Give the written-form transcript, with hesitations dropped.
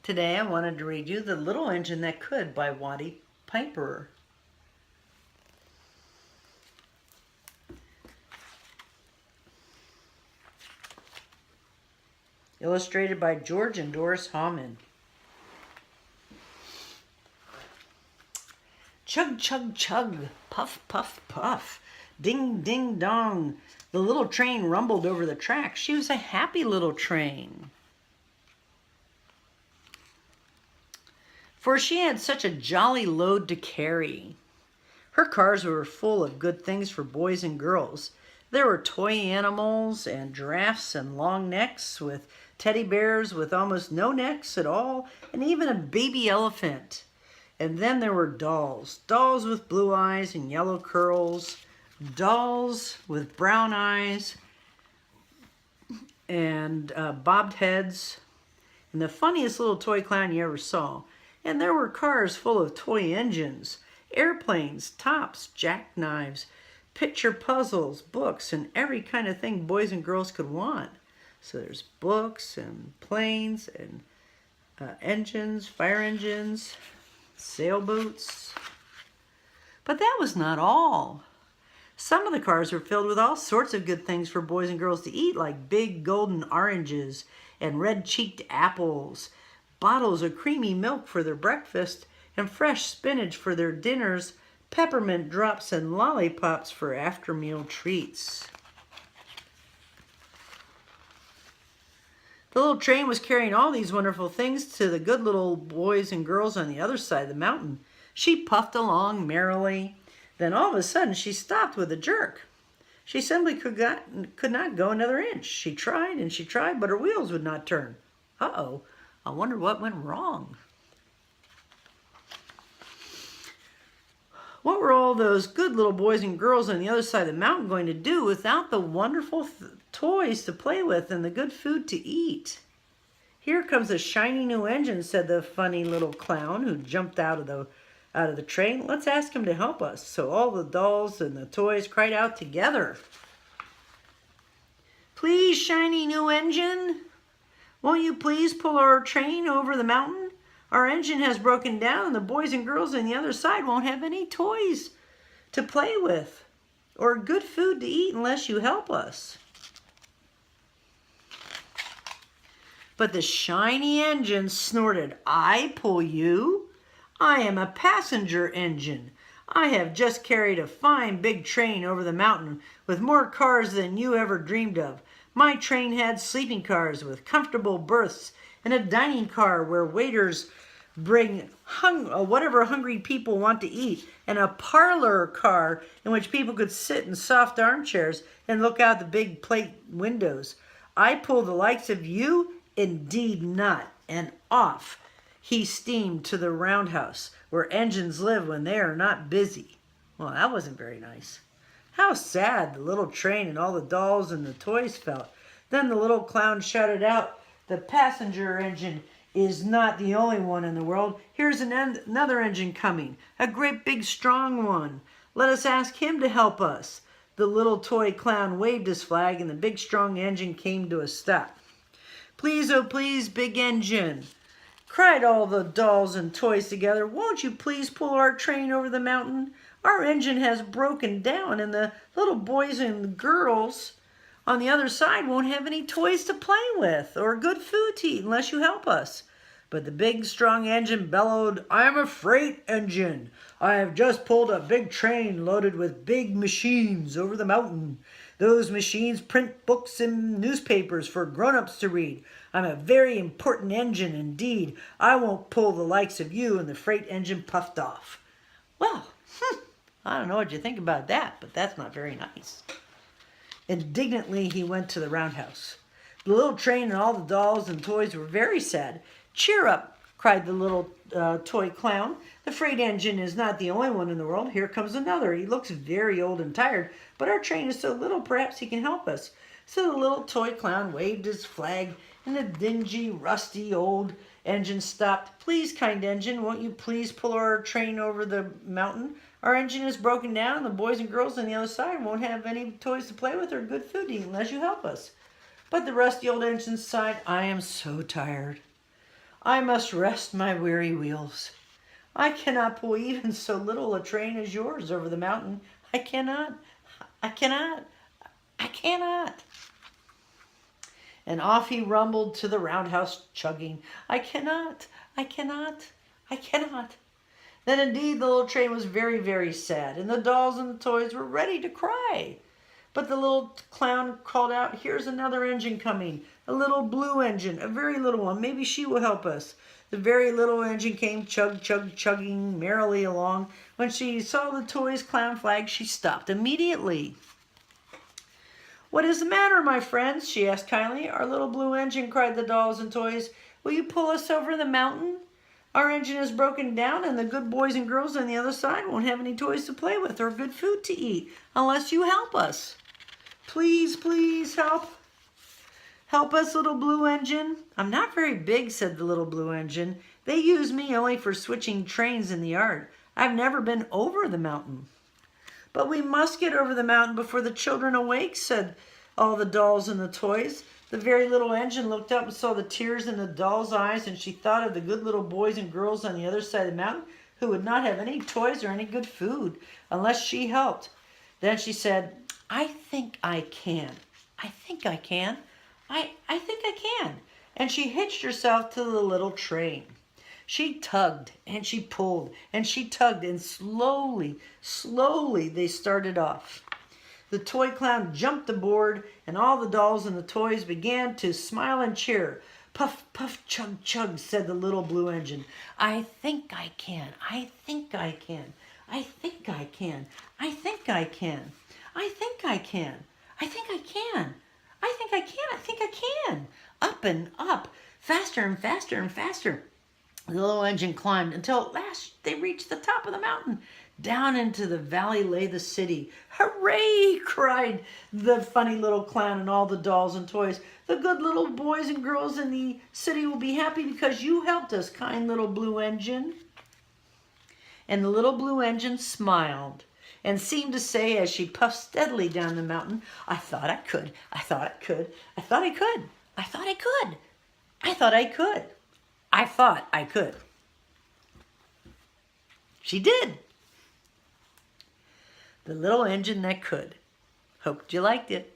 Today I wanted to read you The Little Engine That Could by Watty Piper. Illustrated by George and Doris Hauman. Chug, chug, chug, puff, puff, puff, ding, ding, dong. The little train rumbled over the track. She was a happy little train, for she had such a jolly load to carry. Her cars were full of good things for boys and girls. There were toy animals and giraffes and long necks, with teddy bears with almost no necks at all, and even a baby elephant. And then there were dolls. Dolls with blue eyes and yellow curls. Dolls with brown eyes and bobbed heads. And the funniest little toy clown you ever saw. And there were cars full of toy engines, airplanes, tops, jackknives, picture puzzles, books, and every kind of thing boys and girls could want. So there's books and planes and engines, fire engines, sailboats. But that was not all. Some of the cars were filled with all sorts of good things for boys and girls to eat, like big golden oranges and red-cheeked apples, bottles of creamy milk for their breakfast, and fresh spinach for their dinners, peppermint drops and lollipops for after-meal treats. The little train was carrying all these wonderful things to the good little boys and girls on the other side of the mountain. She puffed along merrily. Then all of a sudden she stopped with a jerk. She simply could not go another inch. She tried and she tried, but her wheels would not turn. Uh-oh. I wonder what went wrong. What were all those good little boys and girls on the other side of the mountain going to do without the wonderful toys to play with and the good food to eat? Here comes a shiny new engine, said the funny little clown who jumped out of the train. Let's ask him to help us. So all the dolls and the toys cried out together. Please, shiny new engine, won't you please pull our train over the mountain? Our engine has broken down and the boys and girls on the other side won't have any toys to play with or good food to eat unless you help us. But the shiny engine snorted, I pull you? I am a passenger engine. I have just carried a fine big train over the mountain with more cars than you ever dreamed of. My train had sleeping cars with comfortable berths and a dining car where waiters bring whatever hungry people want to eat, and a parlor car in which people could sit in soft armchairs and look out the big plate windows. I pull the likes of you? Indeed not. And off he steamed to the roundhouse where engines live when they are not busy. Well, that wasn't very nice. How sad the little train and all the dolls and the toys felt. Then the little clown shouted out, the passenger engine is not the only one in the world. Here's another engine coming, a great big strong one. Let us ask him to help us. The little toy clown waved his flag and the big strong engine came to a stop. Please, oh please, big engine, cried all the dolls and toys together. Won't you please pull our train over the mountain? Our engine has broken down and the little boys and girls on the other side won't have any toys to play with or good food to eat unless you help us. But the big strong engine bellowed, I am a freight engine. I have just pulled a big train loaded with big machines over the mountain. Those machines print books and newspapers for grown-ups to read. I'm a very important engine indeed. I won't pull the likes of you. And the freight engine puffed off. Well, I don't know what you think about that, but that's not very nice. Indignantly, he went to the roundhouse. The little train and all the dolls and toys were very sad. Cheer up, cried the little toy clown. The freight engine is not the only one in the world. Here comes another. He looks very old and tired, but our train is so little, perhaps he can help us. So the little toy clown waved his flag, and the dingy, rusty old engine stopped. Please, kind engine, won't you please pull our train over the mountain? Our engine is broken down, and the boys and girls on the other side won't have any toys to play with or good food to eat unless you help us. But the rusty old engine sighed, I am so tired. I must rest my weary wheels. I cannot pull even so little a train as yours over the mountain. I cannot. I cannot. I cannot. And off he rumbled to the roundhouse chugging. I cannot. I cannot. I cannot. Then indeed the little train was very, very sad, and the dolls and the toys were ready to cry. But the little clown called out, here's another engine coming, a little blue engine, a very little one. Maybe she will help us. The very little engine came chug, chug, chugging merrily along. When she saw the toy's clown flag, she stopped immediately. What is the matter, my friends? She asked kindly. Our little blue engine, cried the dolls and toys. Will you pull us over the mountain? Our engine is broken down, and the good boys and girls on the other side won't have any toys to play with or good food to eat unless you help us. Please, please help. Help us, little blue engine. I'm not very big, said the little blue engine. They use me only for switching trains in the yard. I've never been over the mountain. But we must get over the mountain before the children awake, said all the dolls and the toys. The very little engine looked up and saw the tears in the doll's eyes, and she thought of the good little boys and girls on the other side of the mountain who would not have any toys or any good food unless she helped. Then she said, I think I can. I think I can. I think I can. And she hitched herself to the little train. She tugged and she pulled and she tugged, and slowly, slowly they started off. The toy clown jumped aboard, and all the dolls and the toys began to smile and cheer. Puff, puff, chug, chug, said the little blue engine. I think I can. I think I can. I think I can. I think I can. I think I can. I think I can. I think I can. I think I can. Up and up, faster and faster and faster. The little engine climbed until at last they reached the top of the mountain. Down into the valley lay the city. Hooray! Cried the funny little clown and all the dolls and toys. The good little boys and girls in the city will be happy because you helped us, kind little blue engine. And the little blue engine smiled and seemed to say as she puffed steadily down the mountain, I thought I could. I thought I could. I thought I could. I thought I could. I thought I could. I thought I could. She did. The little engine that could. Hoped you liked it.